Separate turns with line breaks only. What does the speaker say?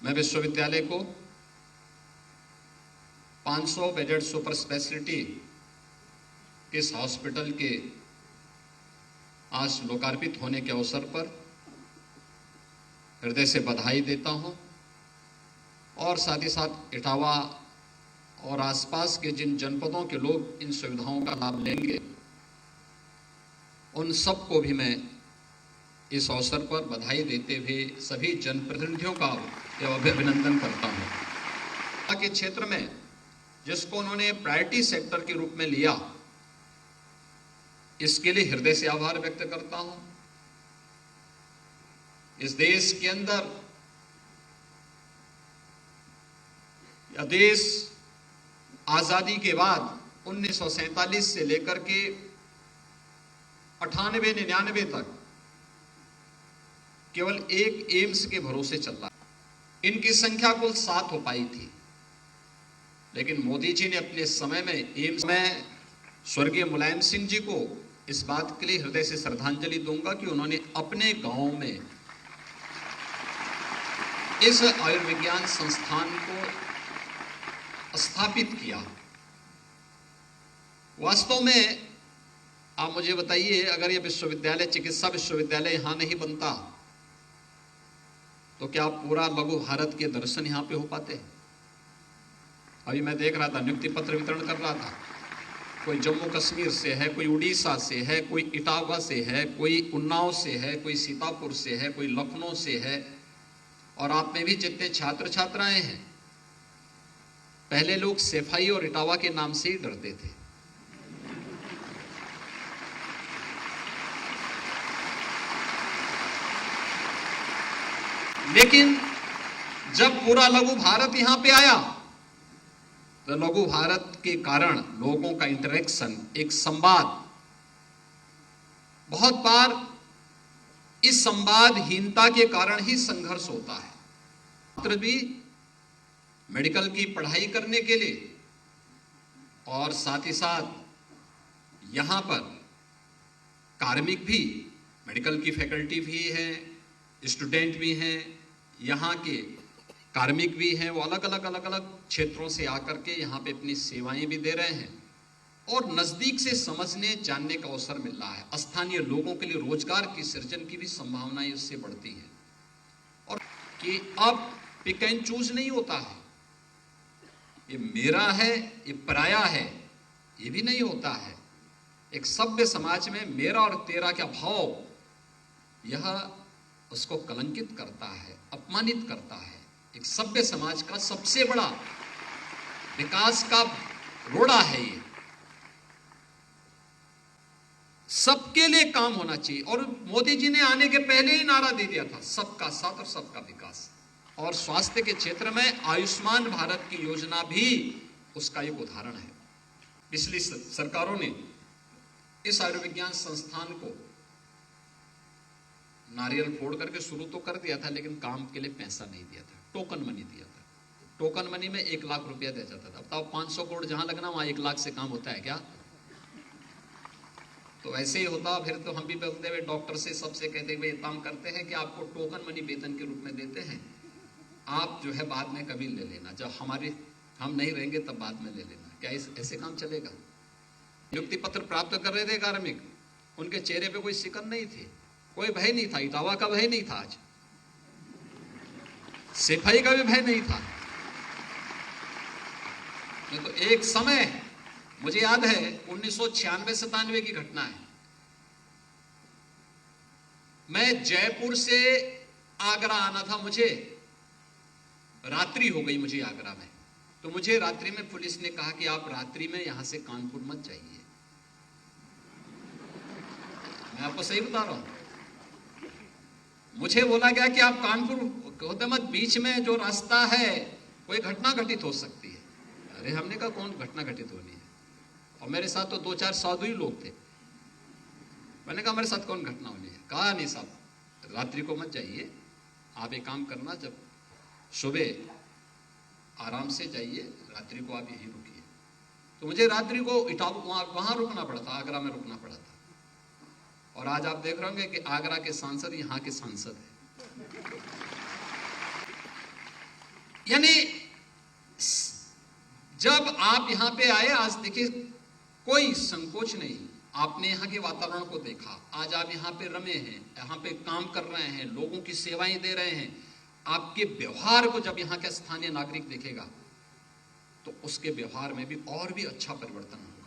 मैं विश्वविद्यालय को 500 बेडेड सुपर स्पेशलिटी इस हॉस्पिटल के आज लोकार्पित होने के अवसर पर हृदय से बधाई देता हूं और साथ ही साथ इटावा और आसपास के जिन जनपदों के लोग इन सुविधाओं का लाभ लेंगे उन सबको भी मैं इस अवसर पर बधाई देते हुए सभी जनप्रतिनिधियों का अभिनंदन करता हूं। के क्षेत्र में जिसको उन्होंने प्रायोरिटी सेक्टर के रूप में लिया, इसके लिए हृदय से आभार व्यक्त करता हूं। इस देश के अंदर यह देश आजादी के बाद 1947 से लेकर के 98-99 तक केवल एक एम्स के भरोसे चल रहा। इनकी संख्या कुल 7 हो पाई थी, लेकिन मोदी जी ने अपने समय में एम्स में स्वर्गीय मुलायम सिंह जी को इस बात के लिए हृदय से श्रद्धांजलि दूंगा कि उन्होंने अपने गांव में इस आयुर्विज्ञान संस्थान को स्थापित किया। वास्तव में आप मुझे बताइए, अगर यह विश्वविद्यालय, चिकित्सा विश्वविद्यालय यहां नहीं बनता तो क्या पूरा लघु भारत के दर्शन यहां पे हो पाते? अभी मैं देख रहा था, नियुक्ति पत्र वितरण कर रहा था, कोई जम्मू कश्मीर से है, कोई उड़ीसा से है, कोई इटावा से है, कोई उन्नाव से है, कोई सीतापुर से है, कोई लखनऊ से है। और आप में भी जितने छात्र छात्राएं हैं, पहले लोग सेफाई और इटावा के नाम से ही डरते थे। लेकिन जब पूरा लघु भारत यहां पे आया तो लघु भारत के कारण लोगों का इंटरेक्शन, एक संवाद, बहुत बार इस संवादहीनता के कारण ही संघर्ष होता है। छात्र भी मेडिकल की पढ़ाई करने के लिए और साथ ही साथ यहां पर कार्मिक भी, मेडिकल की फैकल्टी भी है, स्टूडेंट भी हैं, यहाँ के कार्मिक भी हैं, वो अलग अलग क्षेत्रों से आकर के यहाँ पे अपनी सेवाएं भी दे रहे हैं और नजदीक से समझने जानने का अवसर मिल रहा है। स्थानीय लोगों के लिए रोजगार की सृजन की भी संभावनाएं इससे बढ़ती हैं और कि अब पिक एंड चूज नहीं होता है, ये मेरा है, ये पराया है, ये भी नहीं होता है। एक सभ्य समाज में मेरा और तेरा क्या भाव, यह उसको कलंकित करता है, अपमानित करता है। एक सभ्य समाज का सबसे बड़ा विकास का रोड़ा है ये। सबके लिए काम होना चाहिए और मोदी जी ने आने के पहले ही नारा दे दिया था, सबका साथ और सबका विकास। और स्वास्थ्य के क्षेत्र में आयुष्मान भारत की योजना भी उसका एक उदाहरण है। पिछली सरकारों ने इस आयुर्विज्ञान संस्थान को नारियल फोड़ करके शुरू तो कर दिया था, लेकिन काम के लिए पैसा नहीं दिया था, टोकन मनी दिया था। टोकन मनी में 1 लाख रुपया दिया जाता था। अब तो 500 करोड़ जहां लगना वहां 1 लाख से काम होता है क्या? तो ऐसे ही होता। फिर तो हम भी बोलते हुए डॉक्टर से सबसे कहते हुए काम करते हैं कि आपको टोकन मनी वेतन के रूप में देते हैं, आप जो है बाद में कभी ले लेना, जब हम नहीं रहेंगे तब बाद में ले लेना। क्या ऐसे काम चलेगा? नियुक्ति पत्र प्राप्त कर रहे थे कार्मिक, उनके चेहरे पे कोई शिकन नहीं थी, कोई भय नहीं था, इटावा का भय नहीं था, आज सेफाई का भी भय नहीं था। तो एक समय मुझे याद है 1996-97 की घटना है। मैं जयपुर से आगरा आना था, मुझे रात्रि हो गई मुझे आगरा में, तो मुझे रात्रि में पुलिस ने कहा कि आप रात्रि में यहां से कानपुर मत जाइए। मैं आपको सही बता रहा हूं, मुझे बोला गया कि आप कानपुर होते मत, बीच में जो रास्ता है कोई घटना घटित हो सकती है। अरे हमने कहा कौन घटना घटित होनी है? और मेरे साथ तो 2-4 साधु ही लोग थे। मैंने कहा मेरे साथ कौन घटना होनी है? कहा नहीं साहब, रात्रि को मत जाइए, आप एक काम करना, जब सुबह आराम से जाइए, रात्रि को आप यहीं रुकिए। तो मुझे रात्रि को वहां रुकना पड़ा था, आगरा में रुकना पड़ा था। और आज आप देख रहे होंगे कि आगरा के सांसद यहाँ के सांसद हैं। यानी जब आप यहां पे आए, आज देखिए कोई संकोच नहीं, आपने यहाँ के वातावरण को देखा, आज आप यहाँ पे रमे हैं, यहाँ पे काम कर रहे हैं, लोगों की सेवाएं दे रहे हैं। आपके व्यवहार को जब यहाँ का स्थानीय नागरिक देखेगा तो उसके व्यवहार में भी और भी अच्छा परिवर्तन होगा।